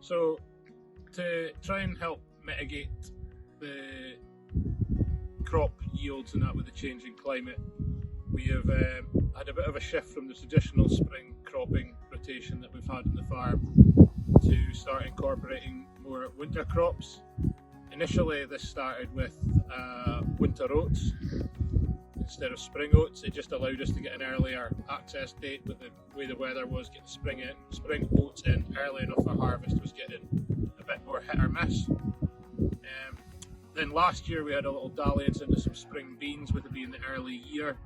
So to try and help mitigate the crop yields and that with the changing climate, we have had a bit of a shift from the traditional spring cropping rotation that we've had in the farm to start incorporating more winter crops. Initially this started with winter oats instead of spring oats. It just allowed us to get an earlier access date with the way the weather was, get the spring oats in early enough. Our harvest was getting a bit more hit or miss. Then last year we had a little dalliance into some spring beans with it being the early year.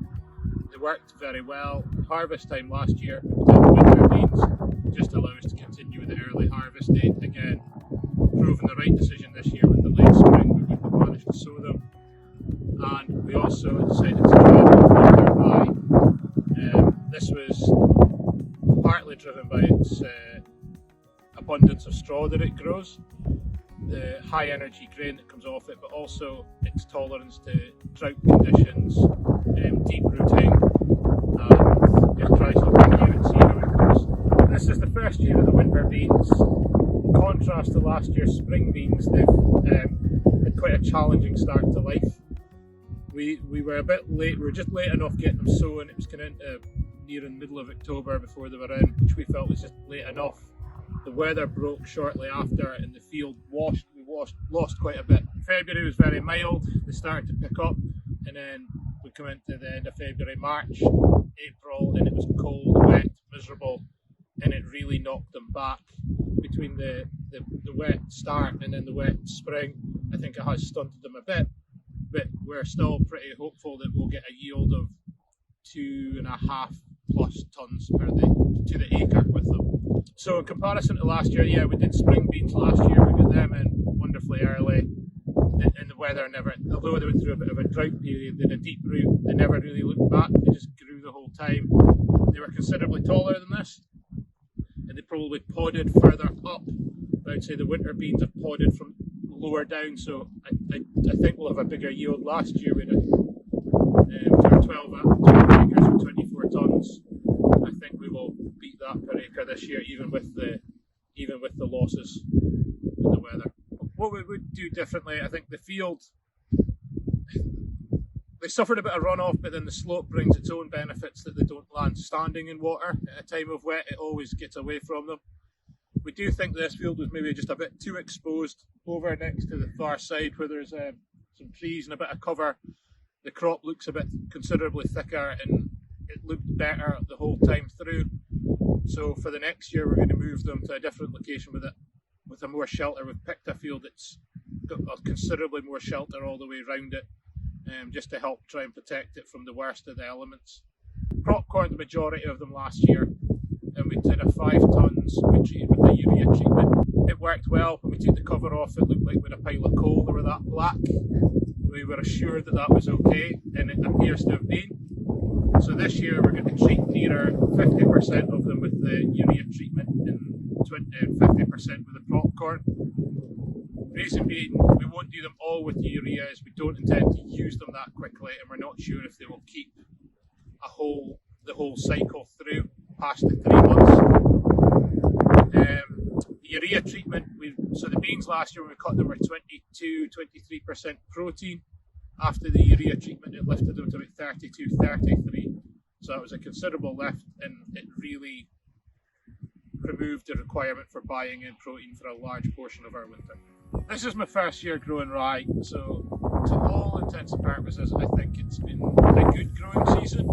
They worked very well. Harvest time last year we did winter beans just allow us to continue with the early harvest date. Again, proven the right decision this year with the late spring. We wouldn't have managed to sow them. And we also decided to try winter rye. This was partly driven by its abundance of straw that it grows, the high energy grain that comes off it, but also its tolerance to drought conditions, deep rooting, and just try something new and see how it goes. This is the first year of the winter beans. In contrast to last year's spring beans, they've had quite a challenging start to life. We were a bit late, we were just late enough getting them sown. It was kind of into near in the middle of October before they were in, which we felt was just late enough. The weather broke shortly after and the field lost quite a bit. February was very mild, they started to pick up, and then we come into the end of February, March, April, and it was cold, wet, miserable, and it really knocked them back. Between the wet start and then the wet spring, I think it has stunted them a bit, but we're still pretty hopeful that we'll get a yield of 2.5 plus tonnes to the acre with them. So in comparison to last year, yeah, we did spring beans last year, we got them in wonderfully early, and the weather never, although they went through a bit of a drought period, they had a deep root, they never really looked back, they just grew the whole time. They were considerably taller than this, and they probably podded further up. I would say the winter beans have podded from lower down, so I think we'll have a bigger yield. Last year we had 12 acres with 24 tonnes. I think we will beat that per acre this year, even with the losses in the weather. What we would do differently, I think the field, they suffered a bit of runoff, but then the slope brings its own benefits that they don't land standing in water. At a time of wet, it always gets away from them. We do think this field was maybe just a bit too exposed over next to the far side where there's some trees and a bit of cover. The crop looks a bit considerably thicker and it looked better the whole time through. So for the next year we're going to move them to a different location with a more shelter. We've picked a field that's got considerably more shelter all the way around it, just to help try and protect it from the worst of the elements. Crop corn, the majority of them last year, and we did a 5 tonnes, we treated with the urea treatment. It worked well. When we took the cover off, it looked like we had a pile of coal. They were that black. We were assured that that was okay, and it appears to have been. So this year we're going to treat nearer 50% of them with the urea treatment and 50% with the prop corn. Reason being, we won't do them all with urea, as we don't intend to use them that quickly, and we're not sure if they will keep the whole cycle through past the 3 months. The urea treatment, so the beans last year when we cut them were 22-23% protein. After the urea treatment, it lifted them to about 32-33. So it was a considerable lift, and it really removed the requirement for buying in protein for a large portion of our winter. This is my first year growing rye, so to all intents and purposes, I think it's been a good growing season.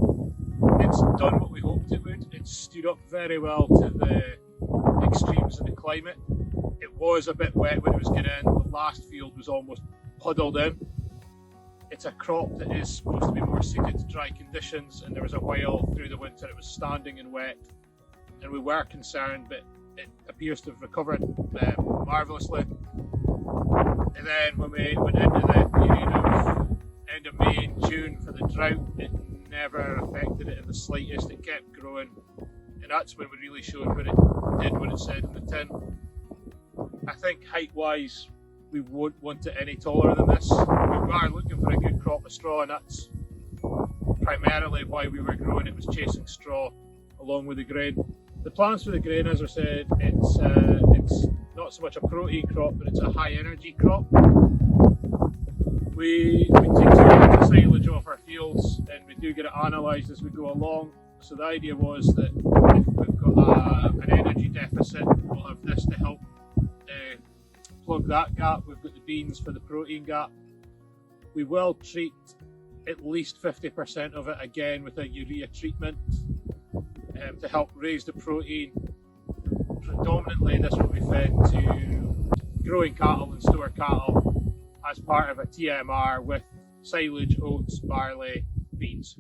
It's done what we hoped it would. It's stood up very well to the extremes of the climate. It was a bit wet when it was getting in. The last field was almost puddled in. It's a crop that is supposed to be more suited to dry conditions, and there was a while through the winter it was standing and wet, and we were concerned, but it appears to have recovered marvellously. And then when we went into the period of end of May and June for the drought, it never affected it in the slightest. It kept growing, and that's when we really showed what it did, what it said in the tin. I think height-wise, we won't want it any taller than this. We are looking for a good crop of straw, and that's primarily why we were growing it, was chasing straw along with the grain. The plans for the grain, as I said, it's not so much a protein crop, but it's a high energy crop. We take 2 tons of silage off our fields, and we do get it analysed as we go along. So the idea was that if we've got an energy deficit, we'll have this to help plug that gap. We've got the beans for the protein gap. We will treat at least 50% of it again with a urea treatment to help raise the protein. Predominantly this will be fed to growing cattle and store cattle as part of a TMR with silage, oats, barley, beans.